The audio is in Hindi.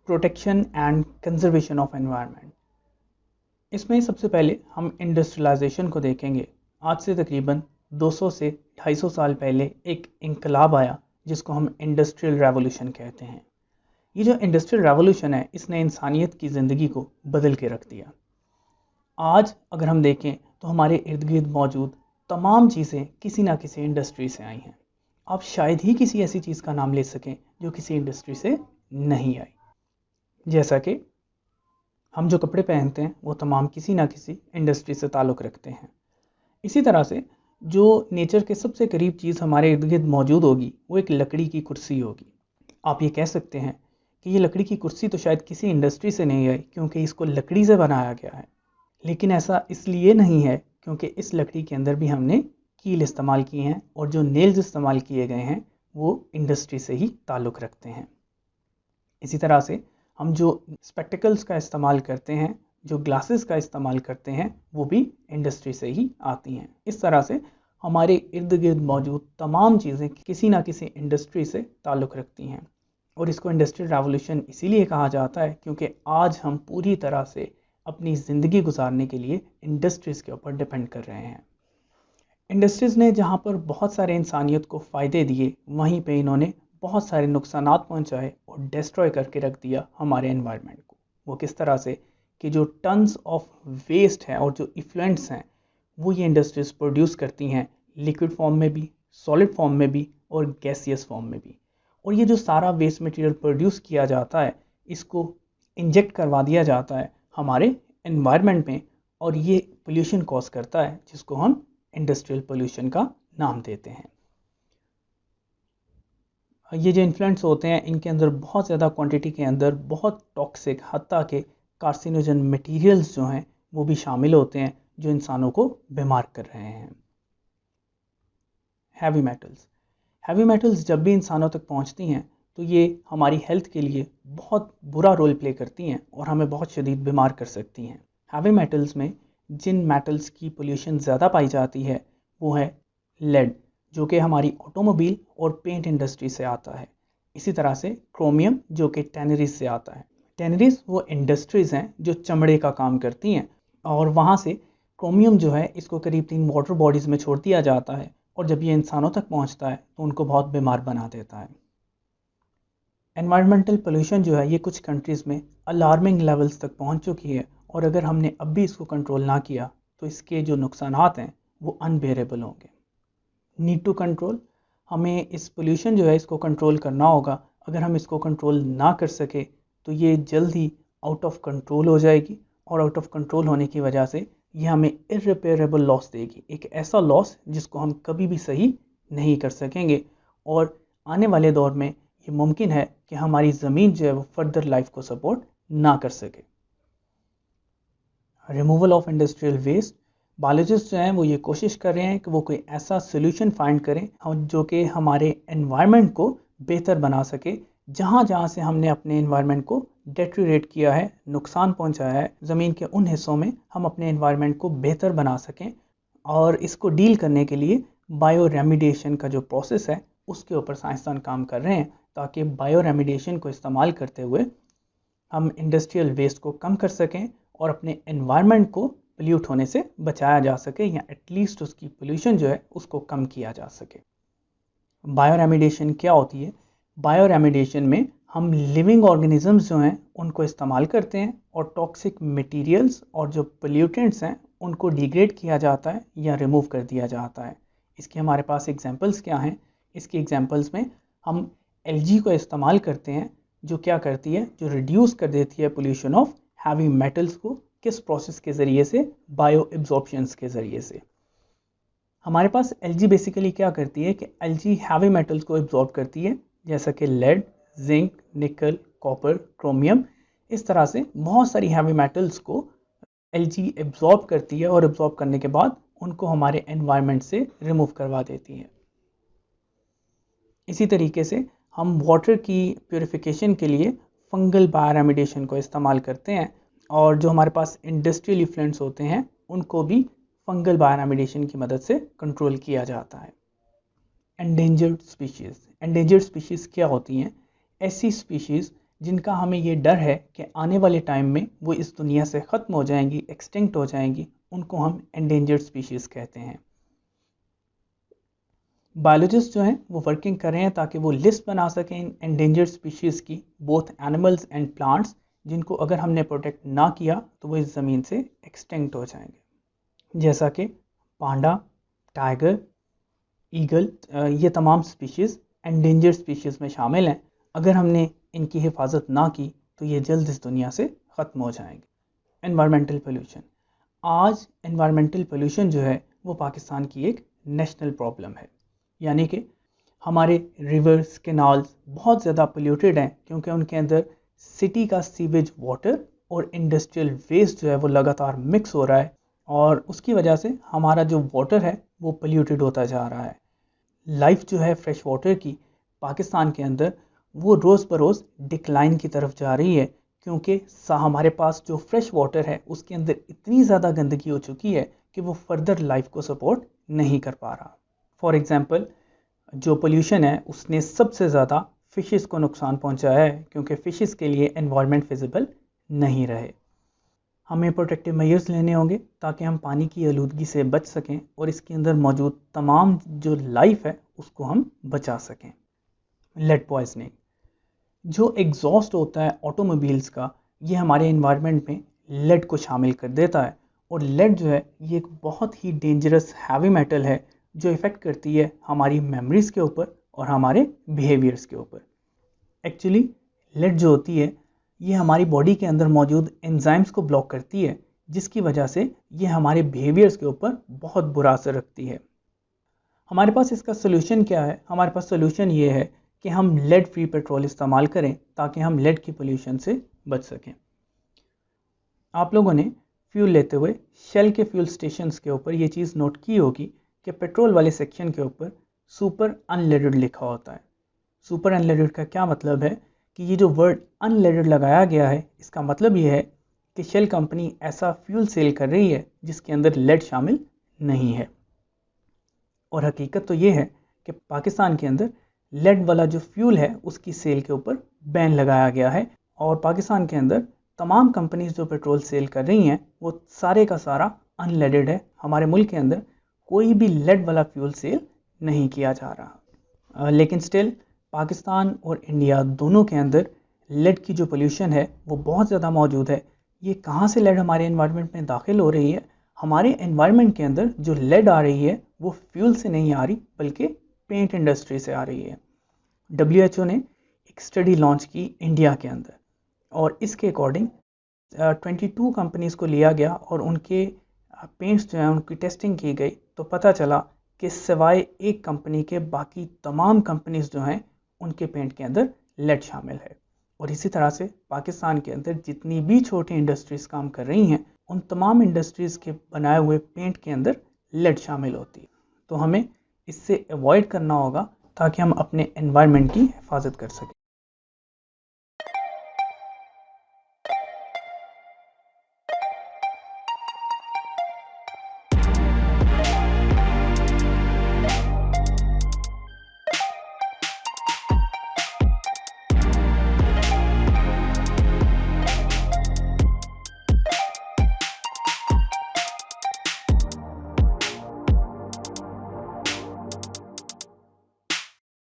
Protection and conservation of environment. इसमें सबसे पहले हम इंडस्ट्रियलाइजेशन को देखेंगे। आज से तकरीबन 200 से 250 साल पहले एक इंकलाब आया जिसको हम इंडस्ट्रियल रेवोल्यूशन कहते हैं। ये जो इंडस्ट्रियल रेवोल्यूशन है इसने इंसानियत की ज़िंदगी को बदल के रख दिया। आज अगर हम देखें तो हमारे इर्द गिर्द मौजूद तमाम चीज़ें किसी ना किसी इंडस्ट्री से आई हैं। आप शायद ही किसी ऐसी चीज़ का नाम ले सकें जो किसी इंडस्ट्री से नहीं आई। जैसा कि हम जो कपड़े पहनते हैं वो तमाम किसी ना किसी इंडस्ट्री से ताल्लुक़ रखते हैं। इसी तरह से जो नेचर के सबसे करीब चीज़ हमारे इर्द गिर्द मौजूद होगी वो एक लकड़ी की कुर्सी होगी। आप ये कह सकते हैं कि ये लकड़ी की कुर्सी तो शायद किसी इंडस्ट्री से नहीं आई क्योंकि इसको लकड़ी से बनाया गया है, लेकिन ऐसा इसलिए नहीं है क्योंकि इस लकड़ी के अंदर भी हमने कील इस्तेमाल किए हैं और जो नेल्स इस्तेमाल किए गए हैं वो इंडस्ट्री से ही ताल्लुक़ रखते हैं। इसी तरह से हम जो स्पेक्टिकल्स का इस्तेमाल करते हैं, जो ग्लासेस का इस्तेमाल करते हैं, वो भी इंडस्ट्री से ही आती हैं। इस तरह से हमारे इर्द गिर्द मौजूद तमाम चीज़ें किसी ना किसी इंडस्ट्री से ताल्लुक़ रखती हैं और इसको इंडस्ट्रियल रेवोल्यूशन इसीलिए कहा जाता है क्योंकि आज हम पूरी तरह से अपनी ज़िंदगी गुजारने के लिए इंडस्ट्रीज़ के ऊपर डिपेंड कर रहे हैं। इंडस्ट्रीज़ ने जहाँ पर बहुत सारे इंसानियत को फ़ायदे दिए, वहीं पे इन्होंने बहुत सारे नुकसानात पहुँचाए और डिस्ट्रॉय करके रख दिया हमारे एनवायरनमेंट को। वो किस तरह से कि जो टन्स ऑफ वेस्ट हैं और जो इफ्लुएंट्स हैं वो ये इंडस्ट्रीज़ प्रोड्यूस करती हैं, लिक्विड फॉर्म में भी, सॉलिड फॉर्म में भी और गैसियस फॉर्म में भी। और ये जो सारा वेस्ट मटेरियल प्रोड्यूस किया जाता है इसको इंजेक्ट करवा दिया जाता है हमारे एनवायरनमेंट में और ये पोल्यूशन कॉज करता है जिसको हम इंडस्ट्रियल पोल्यूशन का नाम देते हैं। ये जो इन्फ्लुएंट्स होते हैं इनके अंदर बहुत ज़्यादा क्वांटिटी के अंदर बहुत टॉक्सिक हत्ता के कार्सिनोजन मटेरियल्स जो हैं वो भी शामिल होते हैं जो इंसानों को बीमार कर रहे हैं। हैवी मेटल्स जब भी इंसानों तक पहुंचती हैं तो ये हमारी हेल्थ के लिए बहुत बुरा रोल प्ले करती हैं और हमें बहुत शदीद बीमार कर सकती हैं। हैवी मेटल्स में जिन मेटल्स की पोल्यूशन ज़्यादा पाई जाती है वो है लेड, जो कि हमारी ऑटोमोबाइल और पेंट इंडस्ट्री से आता है। इसी तरह से क्रोमियम जो कि टैनरीज से आता है। टैनरीज वो इंडस्ट्रीज़ हैं जो चमड़े का काम करती हैं और वहाँ से क्रोमियम जो है इसको करीब 3 वाटर बॉडीज़ में छोड़ दिया जाता है और जब ये इंसानों तक पहुँचता है तो उनको बहुत बीमार बना देता है। एनवायरमेंटल पोल्यूशन जो है ये कुछ कंट्रीज़ में अलार्मिंग लेवल्स तक पहुँच चुकी है और अगर हमने अब भी इसको कंट्रोल ना किया तो इसके जो नुकसानात हैं वो अनबेरेबल होंगे। नीड टू कंट्रोल, हमें इस पोल्यूशन जो है इसको कंट्रोल करना होगा। अगर हम इसको कंट्रोल ना कर सके तो ये जल्द ही आउट ऑफ कंट्रोल हो जाएगी और आउट ऑफ कंट्रोल होने की वजह से ये हमें इर्रिपेयरेबल लॉस देगी, एक ऐसा लॉस जिसको हम कभी भी सही नहीं कर सकेंगे और आने वाले दौर में ये मुमकिन है कि हमारी ज़मीन जो है वो फर्दर लाइफ को सपोर्ट ना कर सके। Removal of industrial waste, biologist जो हैं वो ये कोशिश कर रहे हैं कि वो कोई ऐसा सोल्यूशन फाइंड करें जो कि हमारे एनवायरनमेंट को बेहतर बना सके। जहाँ जहाँ से हमने अपने एनवायरनमेंट को डेट्यूरेट किया है, नुकसान पहुँचाया है, ज़मीन के उन हिस्सों में हम अपने एनवायरनमेंट को बेहतर बना सकें और इसको डील करने के लिए बायो रेमिडिएशन का जो प्रोसेस है उसके ऊपर साइंसदान काम कर रहे हैं ताकि बायो रेमिडिएशन को इस्तेमाल करते हुए हम इंडस्ट्रियल वेस्ट को कम कर सकें और अपने एनवायरनमेंट को पोल्यूट होने से बचाया जा सके या एटलीस्ट उसकी पोल्यूशन जो है उसको कम किया जा सके। बायो रेमिडिएशन क्या होती है? बायो रेमिडिएशन में हम लिविंग ऑर्गेनिजम्स जो हैं उनको इस्तेमाल करते हैं और टॉक्सिक मटेरियल्स और जो पोल्यूटेंट्स हैं उनको डिग्रेड किया जाता है या रिमूव कर दिया जाता है। इसके हमारे पास एग्जांपल्स क्या हैं? इसके एग्जांपल्स में हम एलजी को इस्तेमाल करते हैं जो क्या करती है, जो रिड्यूस कर देती है पोल्यूशन ऑफ हैवी मेटल्स को। किस प्रोसेस के ज़रिए से? बायो एब्जॉर्प्शंस के ज़रिए से। हमारे पास एलजी बेसिकली क्या करती है कि एलजी हैवी मेटल्स को एब्जॉर्ब करती है जैसा कि लेड, जिंक, निकल, कॉपर, क्रोमियम। इस तरह से बहुत सारी हैवी मेटल्स को एलजी एब्जॉर्ब करती है और एब्जॉर्ब करने के बाद उनको हमारे एनवायरनमेंट से रिमूव करवा देती है। इसी तरीके से हम वाटर की प्योरिफिकेशन के लिए फंगल बायोरेमिडिएशन को इस्तेमाल करते हैं और जो हमारे पास इंडस्ट्रियल इफ्लुएंट्स होते हैं उनको भी फंगल बायोरेमिडिएशन की मदद से कंट्रोल किया जाता है। एंडेंजर्ड स्पीशीज़ क्या होती हैं? ऐसी स्पीशीज़ जिनका हमें ये डर है कि आने वाले टाइम में वो इस दुनिया से ख़त्म हो जाएंगी, एक्सटिंक्ट हो जाएंगी, उनको हम एंडेंजर्ड स्पीशीज़ कहते हैं। बायोलॉजिस्ट जो हैं वो वर्किंग कर रहे हैं ताकि वो लिस्ट बना सकें इन एंडेंजर्ड स्पीशीज़ की, बोथ एनिमल्स एंड प्लांट्स, जिनको अगर हमने प्रोटेक्ट ना किया तो वो इस ज़मीन से एक्सटिंक्ट हो जाएंगे। जैसा कि पांडा, टाइगर, ईगल, ये तमाम स्पीशीज़ एंडेंजर्ड स्पीशीज़ में शामिल हैं। अगर हमने इनकी हिफाजत ना की तो ये जल्द इस दुनिया से ख़त्म हो जाएंगे। Environmental pollution. आज एनवायरमेंटल पोल्यूशन जो है वो पाकिस्तान की एक नेशनल प्रॉब्लम है। यानी कि हमारे रिवर्स, कैनाल्स बहुत ज़्यादा पोल्यूटेड हैं क्योंकि उनके अंदर सिटी का सीवेज वाटर और इंडस्ट्रियल वेस्ट जो है वो लगातार मिक्स हो रहा है, और उसकी वजह से हमारा जो वाटर है वो पोल्यूटेड होता जा रहा है। लाइफ जो है फ्रेश वाटर की पाकिस्तान के अंदर वो रोज़ बरोज़ डिक्लाइन की तरफ जा रही है, क्योंकि हमारे पास जो फ्रेश वाटर है उसके अंदर इतनी ज़्यादा गंदगी हो चुकी है कि वो फर्दर लाइफ को सपोर्ट नहीं कर पा रहा। फॉर एग्ज़ाम्पल, जो पोल्यूशन है उसने सबसे ज़्यादा फ़िशेस को नुकसान पहुंचाया है, क्योंकि फ़िशेस के लिए एनवायरनमेंट फिजिबल नहीं रहे। हमें प्रोटेक्टिव मेजर्स लेने होंगे ताकि हम पानी की आलूदगी से बच सकें और इसके अंदर मौजूद तमाम जो लाइफ है उसको हम बचा सकें। लेड पॉइजनिंग, जो एग्जॉस्ट होता है ऑटोमोबाइल्स का, ये हमारे एनवायरनमेंट में लेड को शामिल कर देता है। और लेड जो है ये एक बहुत ही डेंजरस हैवी मेटल है जो इफ़ेक्ट करती है हमारी मेमोरीज़ के ऊपर और हमारे बिहेवियर्स के ऊपर। एक्चुअली लेड जो होती है ये हमारी बॉडी के अंदर मौजूद एंजाइम्स को ब्लॉक करती है, जिसकी वजह से ये हमारे बिहेवियर्स के ऊपर बहुत बुरा असर रखती है। हमारे पास इसका सोल्यूशन क्या है? हमारे पास सोल्यूशन ये है कि हम लेड फ्री पेट्रोल इस्तेमाल करें ताकि हम लेड की पोल्यूशन से बच सकें। आप लोगों ने फ्यूल लेते हुए शेल के फ्यूल स्टेशंस के ऊपर ये चीज़ नोट की होगी कि पेट्रोल वाले सेक्शन के ऊपर सुपर अनलेडेड लिखा होता है। सुपर अनलेडेड का क्या मतलब है कि ये जो वर्ड अनलेडेड लगाया गया है इसका मतलब ये है कि शेल कंपनी ऐसा फ्यूल सेल कर रही है जिसके अंदर लेड शामिल नहीं है। और हकीकत तो ये है कि पाकिस्तान के अंदर लेड वाला जो फ्यूल है उसकी सेल के ऊपर बैन लगाया गया है, और पाकिस्तान के अंदर तमाम कंपनीज जो पेट्रोल सेल कर रही हैं वो सारे का सारा अनलेडेड है। हमारे मुल्क के अंदर कोई भी लेड वाला फ्यूल सेल नहीं किया जा रहा। लेकिन स्टिल पाकिस्तान और इंडिया दोनों के अंदर लेड की जो पोल्यूशन है वो बहुत ज़्यादा मौजूद है। ये कहाँ से लेड हमारे एनवायरनमेंट में दाखिल हो रही है? हमारे एनवायरनमेंट के अंदर जो लेड आ रही है वो फ्यूल से नहीं आ रही बल्कि पेंट इंडस्ट्री से आ रही है। WHO ने एक स्टडी लॉन्च की इंडिया के अंदर, और इसके अकॉर्डिंग 22 कंपनीज़ को लिया गया और उनके पेंट्स जो हैं उनकी टेस्टिंग की गई, तो पता चला कि सिवाय एक कंपनी के बाकी तमाम कंपनीज़ जो हैं उनके पेंट के अंदर लेड शामिल है। और इसी तरह से पाकिस्तान के अंदर जितनी भी छोटी इंडस्ट्रीज़ काम कर रही हैं उन तमाम इंडस्ट्रीज़ के बनाए हुए पेंट के अंदर लेड शामिल होती है। तो हमें इससे अवॉइड करना होगा ताकि हम अपने एनवायरनमेंट की हिफाजत कर सकें।